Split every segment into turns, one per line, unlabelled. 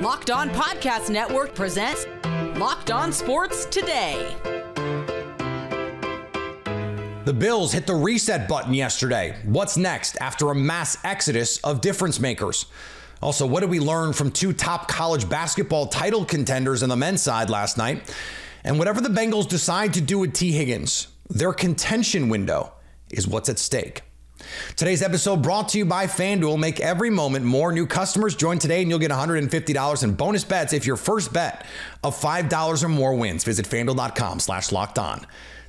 Locked On Podcast Network presents Locked On Sports Today.
The Bills hit the reset button yesterday. What's next after a mass exodus of difference makers? Also, what did we learn from two top college basketball title contenders on the men's side last night? And whatever the Bengals decide to do with Tee Higgins, their contention window is what's at stake. Today's episode brought to you by FanDuel. Make every moment more. New customers join today and you'll get $150 in bonus bets if your first bet of $5 or more wins. Visit FanDuel.com/lockedon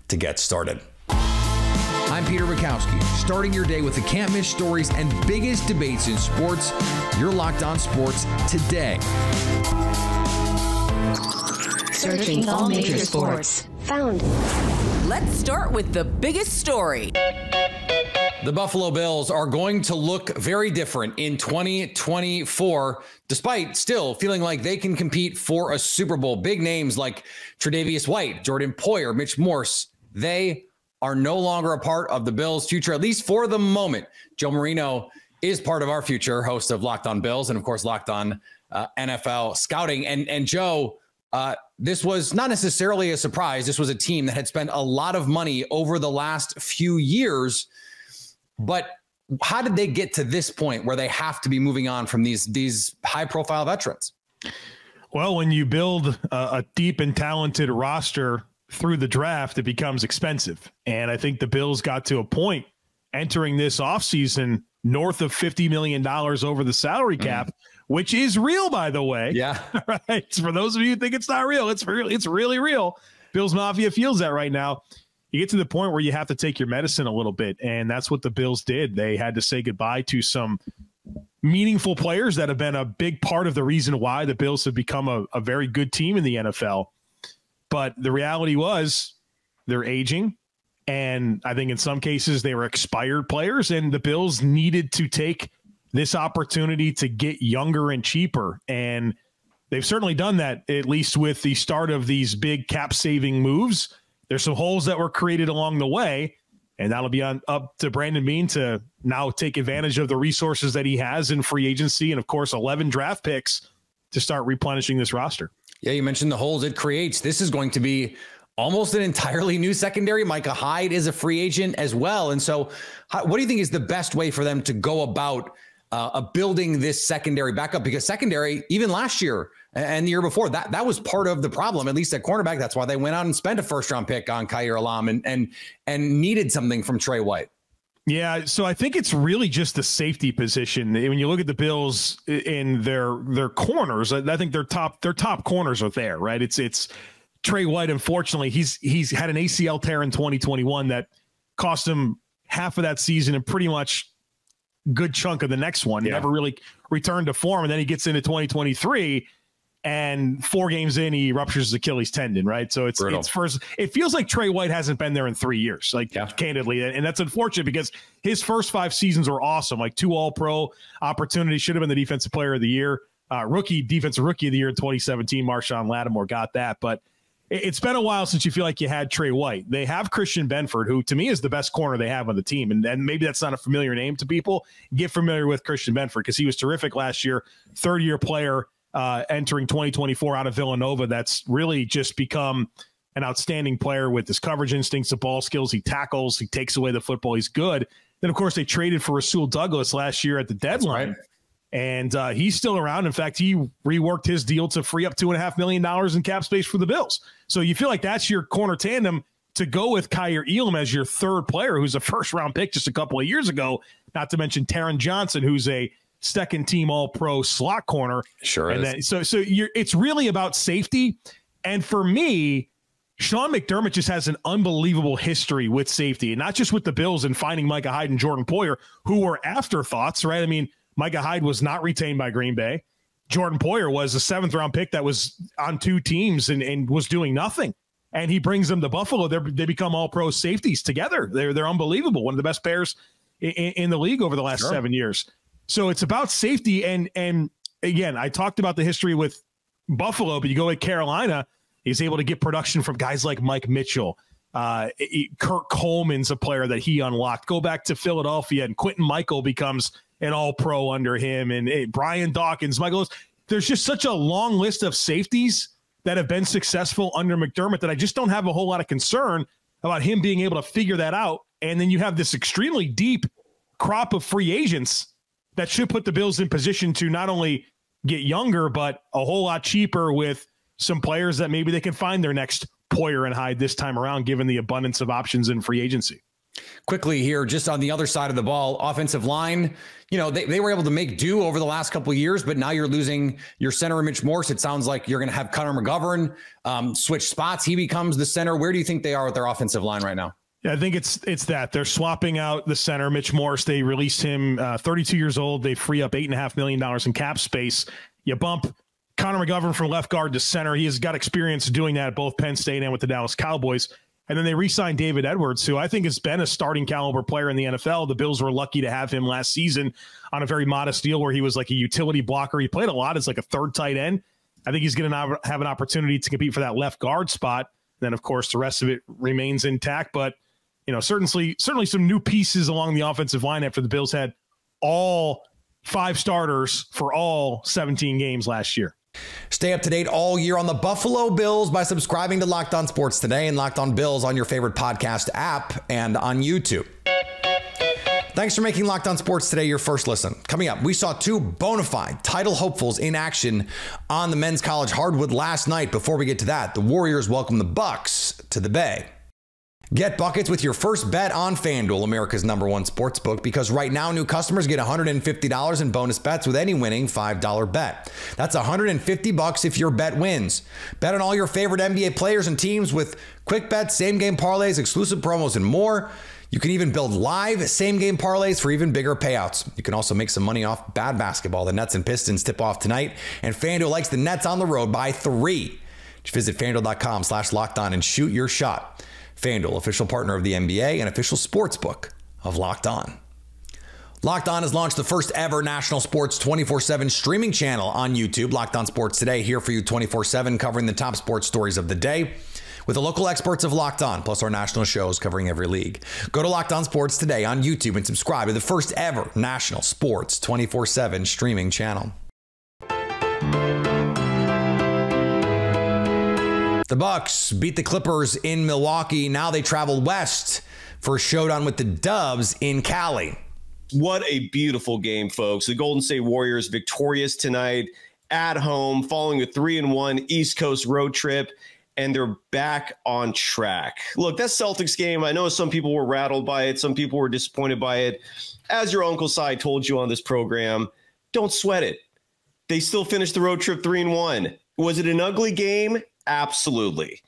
to get started.
I'm Peter Bukowski, starting your day with the can't-miss stories and biggest debates in sports. You're Locked On Sports Today.
Searching all major sports. Found.
Let's start with the biggest story.
The Buffalo Bills are going to look very different in 2024, despite still feeling like they can compete for a Super Bowl. Big names like Tre'Davious White, Jordan Poyer, Mitch Morse, they are no longer a part of the Bills' future, at least for the moment. Joe Marino is part of our future, host of Locked On Bills and, of course, Locked On NFL Scouting. And Joe, this was not necessarily a surprise. This was a team that had spent a lot of money over the last few years. But how did they get to this point where they have to be moving on from these high-profile veterans?
Well, when you build a deep and talented roster through the draft, it becomes expensive. And I think the Bills got to a point entering this offseason north of $50 million over the salary cap, which is real, by the way.
Yeah.
Right. For those of you who think it's not real, it's really real. Bills Mafia feels that right now. You get to the point where you have to take your medicine a little bit, and that's what the Bills did. They had to say goodbye to some meaningful players that have been a big part of the reason why the Bills have become a very good team in the NFL. But the reality was they're aging, and I think in some cases they were expired players, and the Bills needed to take this opportunity to get younger and cheaper. And they've certainly done that, at least with the start of these big cap-saving moves. There's some holes that were created along the way, and that'll be up to Brandon Beane to now take advantage of the resources that he has in free agency and, of course, 11 draft picks to start replenishing this roster.
Yeah, you mentioned the holes it creates. This is going to be almost an entirely new secondary. Micah Hyde is a free agent as well. And so what do you think is the best way for them to go about building this secondary backup? Because secondary, even last year and the year before, that was part of the problem, at least at cornerback. That's why they went out and spent a first-round pick on Kaiir Elam and needed something from Trey White.
Yeah, so I think it's really just the safety position. When you look at the Bills in their corners, I think their top corners are there, right? It's Trey White. Unfortunately, he's had an ACL tear in 2021 that cost him half of that season and pretty much good chunk of the next one. He never really returned to form, and then he gets into 2023. And 4 games in, he ruptures his Achilles tendon, right? So it's first. It feels like Trey White hasn't been there in 3 years, candidly. And that's unfortunate because his first 5 seasons were awesome, like 2 All-Pro opportunities, should have been the Defensive Player of the Year. Defensive Rookie of the Year in 2017, Marshawn Lattimore got that. But it's been a while since you feel like you had Trey White. They have Christian Benford, who to me is the best corner they have on the team. And maybe that's not a familiar name to people. Get familiar with Christian Benford because he was terrific last year, third-year player, entering 2024 out of Villanova. That's really just become an outstanding player with his coverage instincts, the ball skills. He tackles, he takes away the football. He's good. Then, of course, they traded for Rasul Douglas last year at the deadline. And he's still around. In fact, he reworked his deal to free up $2.5 million in cap space for the Bills. So you feel like that's your corner tandem to go with Kaiir Elam as your third player, who's a first-round pick just a couple of years ago, not to mention Taron Johnson, who's a second-team All-Pro slot corner.
Sure
and
is.
Then, so it's really about safety. And for me, Sean McDermott just has an unbelievable history with safety, and not just with the Bills and finding Micah Hyde and Jordan Poyer, who were afterthoughts, right? I mean, Micah Hyde was not retained by Green Bay. Jordan Poyer was a 7th-round pick that was on 2 teams and was doing nothing. And he brings them to Buffalo. They become All-Pro safeties together. They're unbelievable. One of the best pairs in the league over the last 7 years. So it's about safety. And again, I talked about the history with Buffalo, but you go at Carolina, he's able to get production from guys like Mike Mitchell. Kurt Coleman's a player that he unlocked. Go back to Philadelphia, and Quentin Michael becomes an All-Pro under him. And Brian Dawkins, Michael, there's just such a long list of safeties that have been successful under McDermott that I just don't have a whole lot of concern about him being able to figure that out. And then you have this extremely deep crop of free agents that should put the Bills in position to not only get younger, but a whole lot cheaper with some players that maybe they can find their next Poyer and Hyde this time around, given the abundance of options in free agency.
Quickly here, just on the other side of the ball, offensive line, they were able to make do over the last couple of years, but now you're losing your center, Mitch Morse. It sounds like you're going to have Connor McGovern switch spots. He becomes the center. Where do you think they are with their offensive line right now?
Yeah, I think it's that they're swapping out the center, Mitch Morse. They released him, 32 years old. They free up $8.5 million in cap space. You bump Connor McGovern from left guard to center. He has got experience doing that at both Penn State and with the Dallas Cowboys. And then they re-signed David Edwards, who I think has been a starting caliber player in the NFL. The Bills were lucky to have him last season on a very modest deal where he was like a utility blocker. He played a lot as like a third tight end. I think he's going to have an opportunity to compete for that left guard spot. Then, of course, the rest of it remains intact. But, certainly some new pieces along the offensive line after the Bills had all 5 starters for all 17 games last year.
Stay up to date all year on the Buffalo Bills by subscribing to Locked On Sports Today and Locked On Bills on your favorite podcast app and on YouTube. Thanks for making Locked On Sports Today your first listen. Coming up, we saw 2 bona fide title hopefuls in action on the men's college hardwood last night. Before we get to that, the Warriors welcome the Bucks to the Bay. Get buckets with your first bet on FanDuel, America's #1 sportsbook, because right now new customers get $150 in bonus bets with any winning $5 bet. That's $150 if your bet wins. Bet on all your favorite NBA players and teams with quick bets, same-game parlays, exclusive promos, and more. You can even build live same-game parlays for even bigger payouts. You can also make some money off bad basketball. The Nets and Pistons tip off tonight, and FanDuel likes the Nets on the road by 3. Just visit FanDuel.com/lockedon and shoot your shot. FanDuel, official partner of the NBA and official sportsbook of Locked On. Locked On has launched the first ever national sports 24/7 streaming channel on YouTube. Locked On Sports Today, here for you 24/7, covering the top sports stories of the day with the local experts of Locked On, plus our national shows covering every league. Go to Locked On Sports Today on YouTube and subscribe to the first ever national sports 24/7 streaming channel. The Bucks beat the Clippers in Milwaukee. Now they travel west for a showdown with the Dubs in Cali.
What a beautiful game, folks. The Golden State Warriors victorious tonight at home, following a 3-1 East Coast road trip, and they're back on track. Look, that Celtics game, I know some people were rattled by it. Some people were disappointed by it. As your Uncle Si told you on this program, don't sweat it. They still finished the road trip 3-1. Was it an ugly game? Absolutely.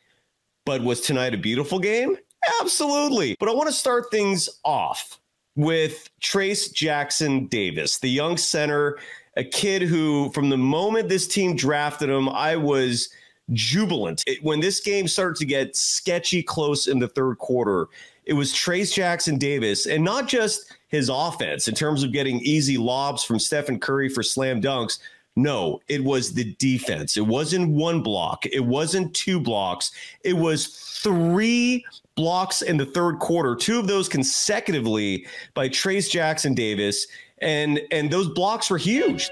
But was tonight a beautiful game? Absolutely. But I want to start things off with Trayce Jackson-Davis, the young center, a kid who, from the moment this team drafted him, I was jubilant. When this game started to get sketchy close in the third quarter, it was Trayce Jackson-Davis, and not just his offense in terms of getting easy lobs from Stephen Curry for slam dunks. No, it was the defense. It wasn't 1 block. It wasn't 2 blocks. It was 3 blocks in the third quarter, 2 of those consecutively by Trayce Jackson-Davis, and those blocks were huge.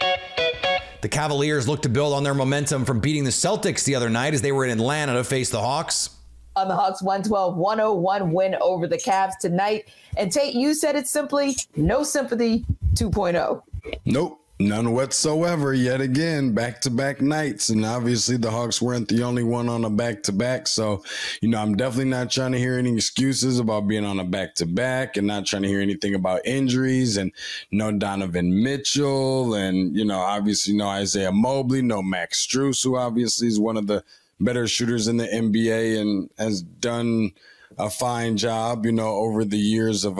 The Cavaliers look to build on their momentum from beating the Celtics the other night as they were in Atlanta to face the Hawks.
On the Hawks 112-101 win over the Cavs tonight. And Tate, you said it simply, no sympathy 2.0.
Nope. None whatsoever. Yet again, back-to-back nights. And obviously the Hawks weren't the only one on a back-to-back. So, I'm definitely not trying to hear any excuses about being on a back-to-back and not trying to hear anything about injuries and no Donovan Mitchell and, obviously no Isaiah Mobley, no Max Strus, who obviously is one of the better shooters in the NBA and has done a fine job, over the years of,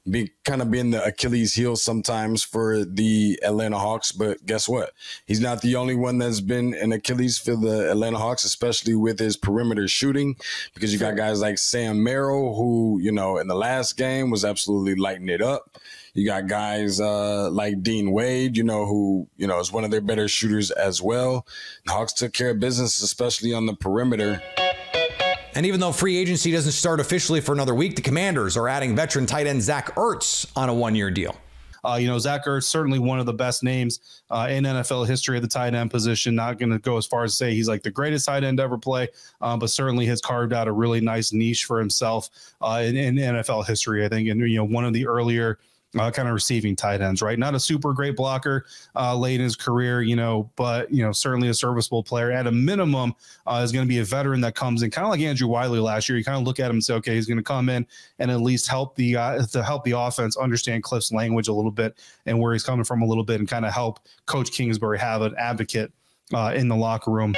being the Achilles heel sometimes for the Atlanta Hawks. But guess what? He's not the only one that's been an Achilles for the Atlanta Hawks, especially with his perimeter shooting, because you got guys like Sam Merrill, who, in the last game was absolutely lighting it up. You got guys like Dean Wade, who, is one of their better shooters as well. The Hawks took care of business, especially on the perimeter.
And even though free agency doesn't start officially for another week, the Commanders are adding veteran tight end Zach Ertz on a 1-year deal.
Zach Ertz, certainly one of the best names in NFL history at the tight end position. Not going to go as far as say he's like the greatest tight end to ever play, but certainly has carved out a really nice niche for himself in NFL history, I think. And, one of the earlier kind of receiving tight ends, right? Not a super great blocker late in his career, but, certainly a serviceable player. At a minimum, is going to be a veteran that comes in kind of like Andrew Wiley last year. You kind of look at him and say, okay, he's going to come in and at least help the offense understand Cliff's language a little bit and where he's coming from a little bit, and kind of help Coach Kingsbury have an advocate in the locker room.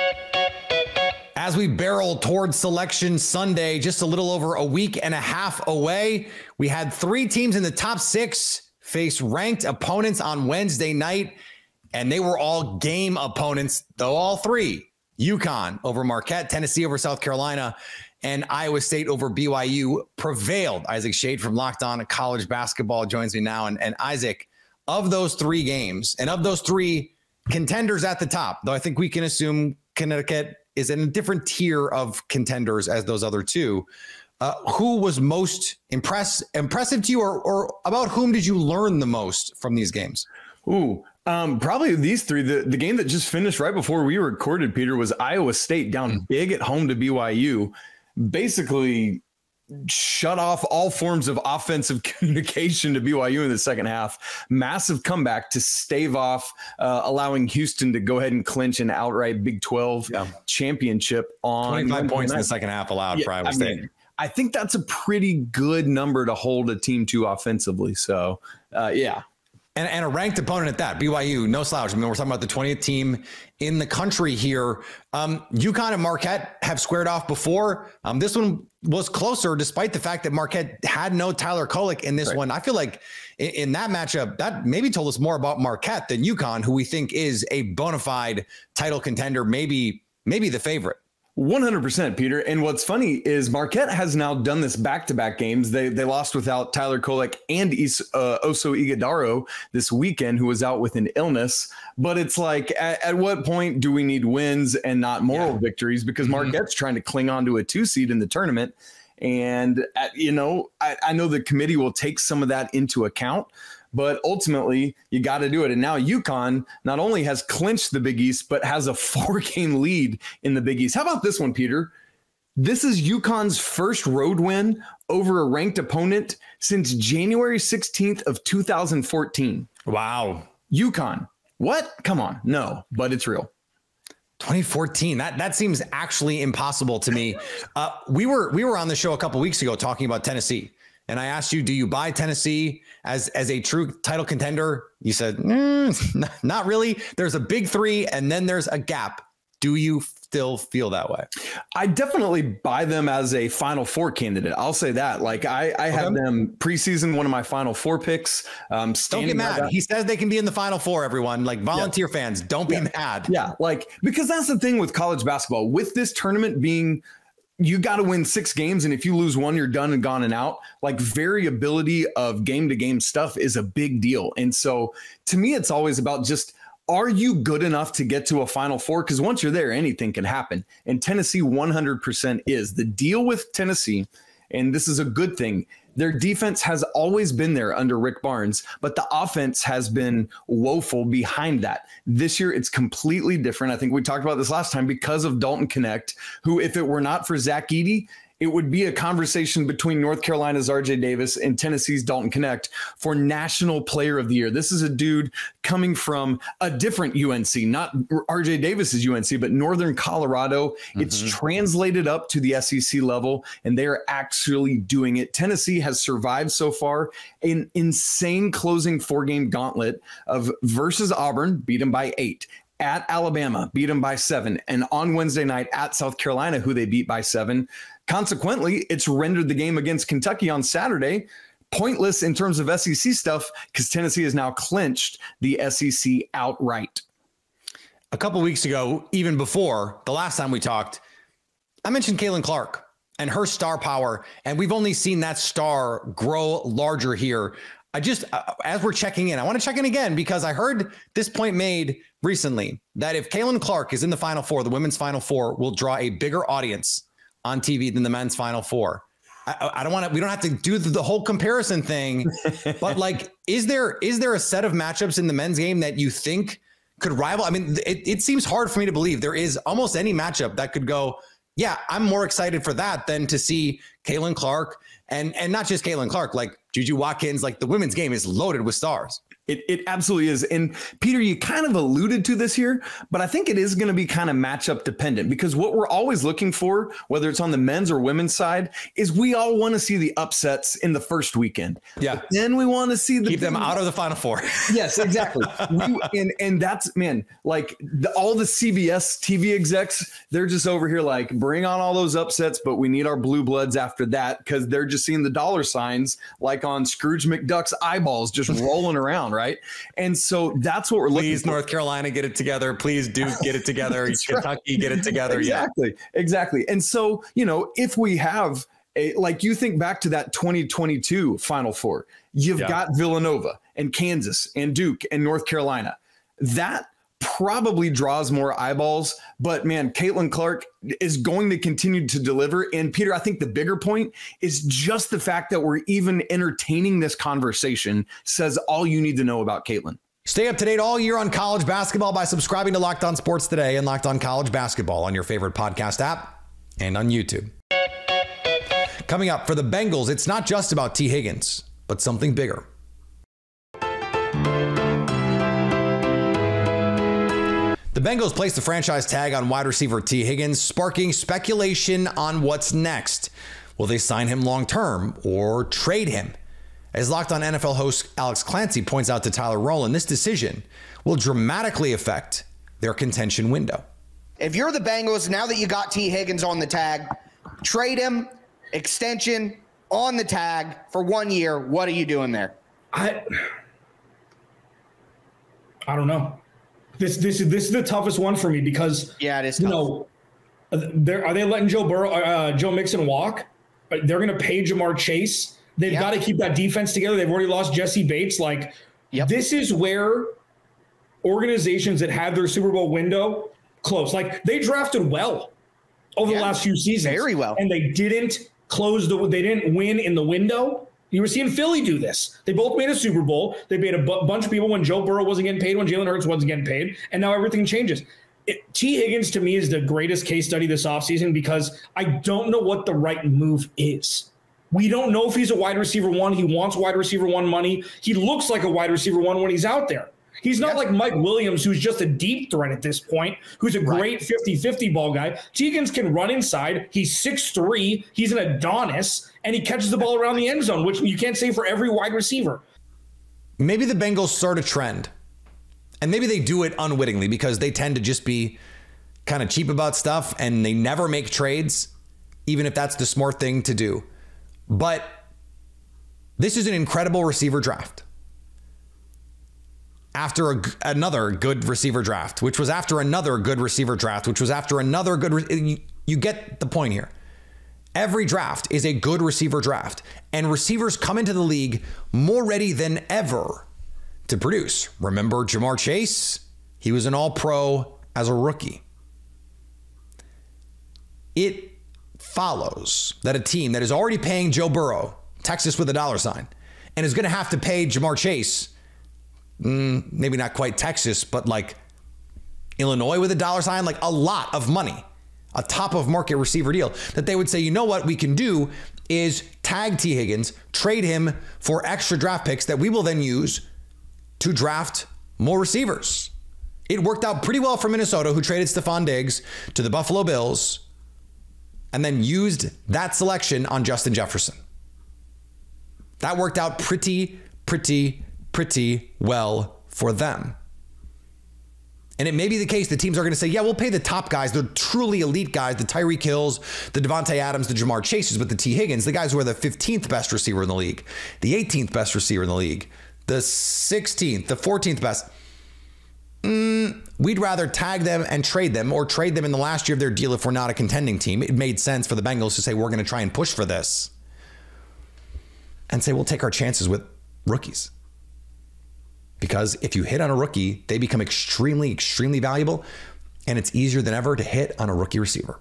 As we barrel towards Selection Sunday, just a little over a week and a half away, we had 3 teams in the top 6 face ranked opponents on Wednesday night, and they were all game opponents, though all 3. UConn over Marquette, Tennessee over South Carolina, and Iowa State over BYU prevailed. Isaac Shade from Locked On College Basketball joins me now. And Isaac, of those 3 games, and of those 3 contenders at the top, though I think we can assume Connecticut is in a different tier of contenders as those other 2. Who was most impressive to you, or about whom did you learn the most from these games?
Probably these 3. The game that just finished right before we recorded, Peter, was Iowa State down big at home to BYU. Basically shut off all forms of offensive communication to BYU in the second half. Massive comeback to stave off allowing Houston to go ahead and clinch an outright Big 12 championship on
25 points in the second half allowed for Iowa State.
I think that's a pretty good number to hold a team to offensively. So,
And a ranked opponent at that, BYU, no slouch. I mean, we're talking about the 20th team in the country here. UConn and Marquette have squared off before. This one was closer, despite the fact that Marquette had no Tyler Kolek in this one. I feel like in that matchup, that maybe told us more about Marquette than UConn, who we think is a bona fide title contender, maybe the favorite.
100%, Peter. And what's funny is Marquette has now done this back-to-back games. They lost without Tyler Kolek and Oso Ighodaro this weekend, who was out with an illness. But it's like, at what point do we need wins and not moral victories? Because Marquette's trying to cling on to a 2 seed in the tournament. And, I know the committee will take some of that into account. But ultimately, you got to do it. And now UConn not only has clinched the Big East, but has a 4-game lead in the Big East. How about this one, Peter? This is UConn's first road win over a ranked opponent since January 16th of 2014.
Wow.
UConn. What? Come on. No, but it's real.
2014. That seems actually impossible to me. We were on the show a couple weeks ago talking about Tennessee. And I asked you, do you buy Tennessee as a true title contender? You said, not really. There's a big 3 and then there's a gap. Do you still feel that way?
I definitely buy them as a Final Four candidate. I'll say that. Like I had them preseason, one of my Final Four picks.
Don't get mad. He says they can be in the Final Four, everyone. Like volunteer fans, don't be mad.
Yeah, because that's the thing with college basketball. With this tournament being, you got to win 6 games. And if you lose 1, you're done and gone and out. Like variability of game to game stuff is a big deal. And so to me, it's always about just, are you good enough to get to a Final Four? Because once you're there, anything can happen. And Tennessee 100% is. The deal with Tennessee, and this is a good thing, their defense has always been there under Rick Barnes, but the offense has been woeful behind that. This year, it's completely different. I think we talked about this last time because of Dalton Knecht, who, if it were not for Zach Edey, it would be a conversation between North Carolina's RJ Davis and Tennessee's Dalton Knecht for National Player of the Year. This is a dude coming from a different UNC, not RJ Davis's UNC, but Northern Colorado. It's translated up to the SEC level, and they are actually doing it. Tennessee has survived so far an insane closing 4-game gauntlet of versus Auburn, beat them by 8. At Alabama, beat them by 7. And on Wednesday night at South Carolina, who they beat by 7. Consequently, it's rendered the game against Kentucky on Saturday pointless in terms of SEC stuff because Tennessee has now clinched the SEC outright.
A couple weeks ago, even before the last time we talked, I mentioned Caitlin Clark and her star power, and we've only seen that star grow larger here. I just, as we're checking in, I want to check in again because I heard this point made recently that if Caitlin Clark is in the Final Four, the women's Final Four will draw a bigger audience on TV than the men's Final Four. I don't want to, we don't have to do the whole comparison thing, but like, is there a set of matchups in the men's game that you think could rival? I mean, it seems hard for me to believe there is almost any matchup that could go, yeah, I'm more excited for that than to see Caitlin Clark and not just Caitlin Clark, like Juju Watkins. Like the women's game is loaded with stars.
It absolutely is. And Peter, you kind of alluded to this here, but I think it is going to be kind of matchup dependent, because what we're always looking for, whether it's on the men's or women's side, is we all want to see the upsets in the first weekend.
Yeah.
But then we want to see
keep them out of the Final Four.
Yes, exactly. and that's, man, like all the CBS TV execs, they're just over here like, bring on all those upsets, but we need our blue bloods after that, because they're just seeing the dollar signs like on Scrooge McDuck's eyeballs just rolling around. Right. And so that's what we're looking for.
Please, North Carolina, get it together. Please, Duke, get it together. Kentucky, get it together.
Exactly. And so, if we have like you think back to that 2022 Final Four, you've got Villanova and Kansas and Duke and North Carolina. That probably draws more eyeballs, but man, Caitlin Clark is going to continue to deliver. And Peter, I think the bigger point is just the fact that we're even entertaining this conversation says all you need to know about Caitlin.
Stay up to date all year on college basketball by subscribing to Locked On Sports Today and Locked On College Basketball on your favorite podcast app and on YouTube. Coming up for the Bengals, it's not just about Tee Higgins, but something bigger. The Bengals placed the franchise tag on wide receiver Tee Higgins, sparking speculation on what's next. Will they sign him long-term or trade him? As Locked On NFL host Alex Clancy points out to Tyler Rowland, this decision will dramatically affect their contention window.
If you're the Bengals, now that you got Tee Higgins on the tag, trade him, extension, on the tag for 1 year. What are you doing there?
I don't know. This is the toughest one for me because
it is tough.
Are they letting Joe Mixon walk? They're going to pay Jamar Chase. They've got to keep that defense together. They've already lost Jesse Bates. This is where organizations that have their Super Bowl window close, like they drafted well over the last few seasons,
very well,
and they didn't they didn't win in the window. You were seeing Philly do this. They both made a Super Bowl. They paid a bunch of people when Joe Burrow wasn't getting paid, when Jalen Hurts wasn't getting paid, and now everything changes. Tee Higgins, to me, is the greatest case study this offseason because I don't know what the right move is. We don't know if he's a wide receiver one. He wants wide receiver one money. He looks like a wide receiver one when he's out there. He's not like Mike Williams, who's just a deep threat at this point, who's a great 50-50 ball guy. Tee Higgins can run inside. He's 6'3". He's an Adonis, and he catches the ball around the end zone, which you can't say for every wide receiver.
Maybe the Bengals start a trend, and maybe they do it unwittingly because they tend to just be kind of cheap about stuff, and they never make trades, even if that's the smart thing to do. But this is an incredible receiver draft. After another good receiver draft, which was after another good receiver draft, which was after another good. You get the point here. Every draft is a good receiver draft, and receivers come into the league more ready than ever to produce. Remember Jamar Chase? He was an all-pro as a rookie. It follows that a team that is already paying Joe Burrow, Texas with a dollar sign, and is going to have to pay Jamar Chase, maybe not quite Texas, but like Illinois with a dollar sign, like a lot of money, a top of market receiver deal, that they would say, you know what we can do is tag Tee Higgins, trade him for extra draft picks that we will then use to draft more receivers. It worked out pretty well for Minnesota, who traded Stephon Diggs to the Buffalo Bills and then used that selection on Justin Jefferson. That worked out pretty well for them. And it may be the case that teams are going to say, yeah, we'll pay the top guys, the truly elite guys, the Tyreek Hills, the Devontae Adams, the Jamar Chases, but the Tee Higgins, the guys who are the 15th best receiver in the league, the 18th best receiver in the league, the 16th, the 14th best. We'd rather tag them and trade them, or trade them in the last year of their deal if we're not a contending team. It made sense for the Bengals to say, we're going to try and push for this and say, we'll take our chances with rookies. Because if you hit on a rookie, they become extremely valuable, and it's easier than ever to hit on a rookie receiver.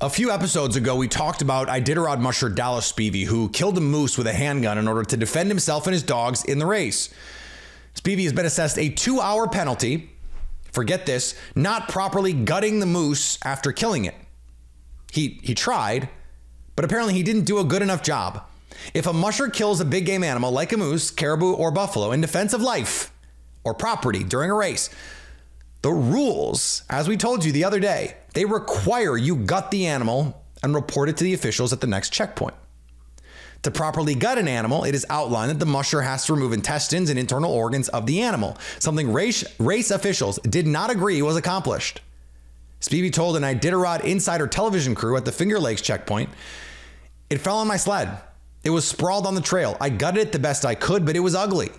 A few episodes ago, we talked about Iditarod musher Dallas Spivey, who killed a moose with a handgun in order to defend himself and his dogs in the race. Spivey has been assessed a 2-hour penalty for, get this, not properly gutting the moose after killing it. He tried, but apparently he didn't do a good enough job. If a musher kills a big game animal like a moose, caribou, or buffalo in defense of life or property during a race, the rules, as we told you the other day, they require you gut the animal and report it to the officials at the next checkpoint. To properly gut an animal, it is outlined that the musher has to remove intestines and internal organs of the animal, something race officials did not agree was accomplished. Spivey told an Iditarod Insider television crew at the Finger Lakes checkpoint, "It fell on my sled. It was sprawled on the trail. I gutted it the best I could, but it was ugly."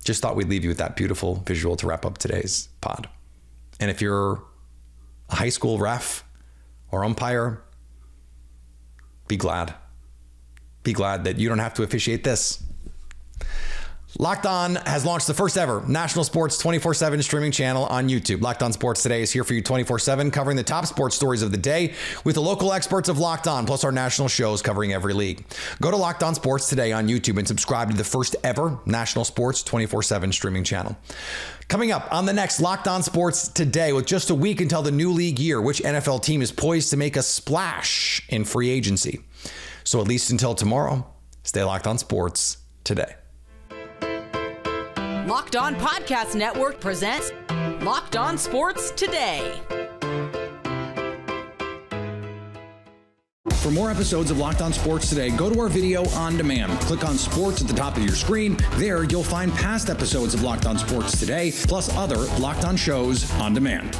Just thought we'd leave you with that beautiful visual to wrap up today's pod. And if you're a high school ref or umpire, be glad. Be glad that you don't have to officiate this. Locked On has launched the first ever national sports 24/7 streaming channel on YouTube. Locked On Sports Today is here for you 24/7, covering the top sports stories of the day with the local experts of Locked On, plus our national shows covering every league. Go to Locked On Sports Today on YouTube and subscribe to the first ever national sports 24/7 streaming channel. Coming up on the next Locked On Sports Today, with just a week until the new league year, which NFL team is poised to make a splash in free agency? So at least until tomorrow, stay locked on sports today.
Locked On Podcast Network presents Locked On Sports Today.
For more episodes of Locked On Sports Today, go to our video on demand. Click on sports at the top of your screen. There, you'll find past episodes of Locked On Sports Today, plus other Locked On shows on demand.